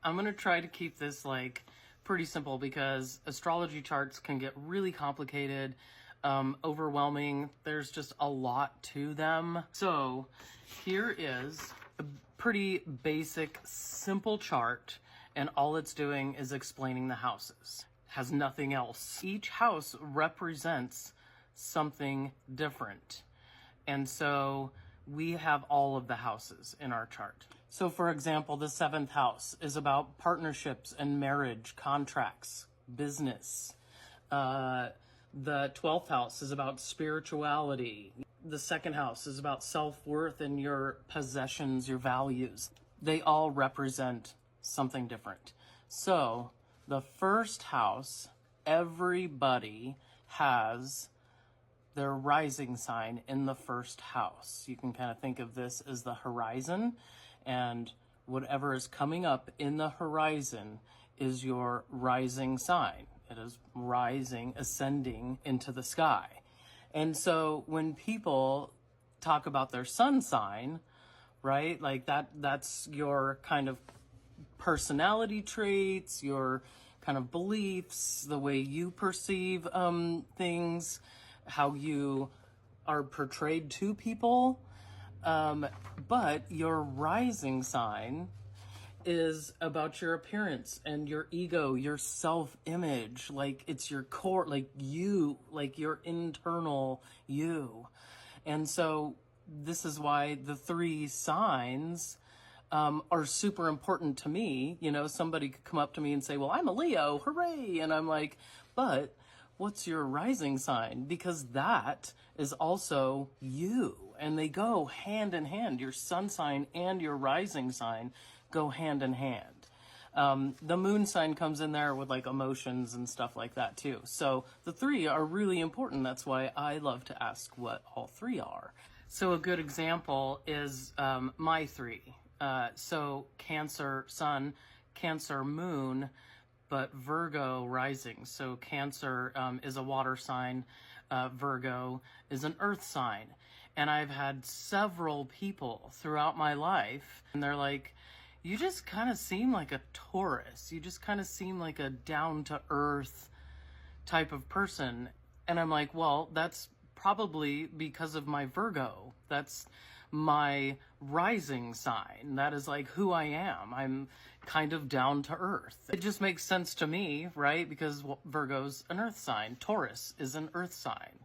I'm going to try to keep this like pretty simple because astrology charts can get really complicated, overwhelming. There's just a lot to them. So here is a pretty basic, simple chart, and all it's doing is explaining the houses. Has nothing else. Each house represents something different. And so we have all of the houses in our chart. So for example, the 7th house is about partnerships and marriage, contracts, business. The 12th house is about spirituality. The 2nd house is about self-worth and your possessions, your values. They all represent something different. So the 1st house, everybody has their rising sign in the 1st house. You can kind of think of this as the horizon, and whatever is coming up in the horizon is your rising sign. It is rising, ascending into the sky. And so when people talk about their sun sign, right, like that's your kind of personality traits, your kind of beliefs, the way you perceive things, how you are portrayed to people. But your rising sign is about your appearance and your ego, your self-image. Like it's your core, like you, like your internal you. And so this is why the 3 signs are super important to me. You know, somebody could come up to me and say, well, I'm a Leo, hooray. And I'm like, but what's your rising sign? Because that is also you, and they go hand in hand. Your sun sign and your rising sign go hand in hand. The moon sign comes in there with like emotions and stuff like that too. So the 3 are really important. That's why I love to ask what all 3 are. So a good example is my 3. So Cancer sun, Cancer moon, but Virgo rising. So Cancer is a water sign, Virgo is an earth sign. And I've had several people throughout my life, and they're like, you just kind of seem like a Taurus. You just kind of seem like a down-to-earth type of person. And I'm like, well, that's probably because of my Virgo. That's my rising sign. That is like who I am. I'm kind of down to earth. It just makes sense to me, right? Because Virgo's an earth sign. Taurus is an earth sign.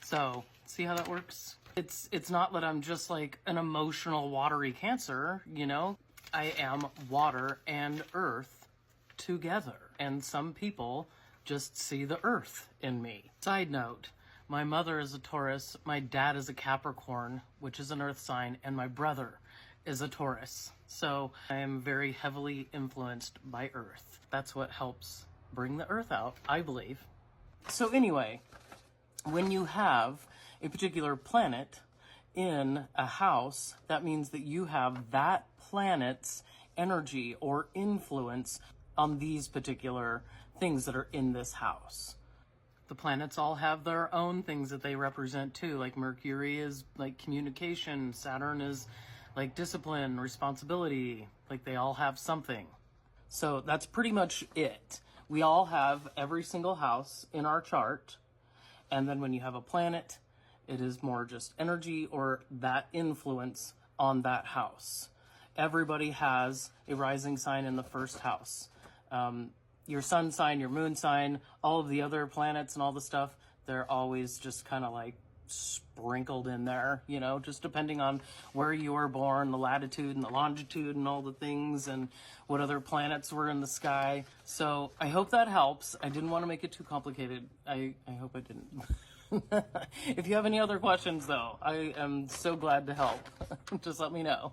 So see how that works? It's not that I'm just like an emotional watery Cancer, you know? I am water and earth together. And some people just see the earth in me. Side note, my mother is a Taurus, my dad is a Capricorn, which is an earth sign, and my brother is a Taurus. So I am very heavily influenced by earth. That's what helps bring the earth out, I believe. So anyway, when you have a particular planet in a house, that means that you have that planet's energy or influence on these particular things that are in this house. The planets all have their own things that they represent too. Like Mercury is like communication, Saturn is like discipline, responsibility, like they all have something. So that's pretty much it. We all have every single house in our chart. And then when you have a planet, it is more just energy or that influence on that house. Everybody has a rising sign in the 1st house. Your sun sign, your moon sign, all of the other planets and all the stuff, they're always just kind of like sprinkled in there, you know, just depending on where you were born, the latitude and the longitude and all the things and what other planets were in the sky. So I hope that helps. I didn't want to make it too complicated. I hope I didn't. If you have any other questions though, I am so glad to help. Just let me know.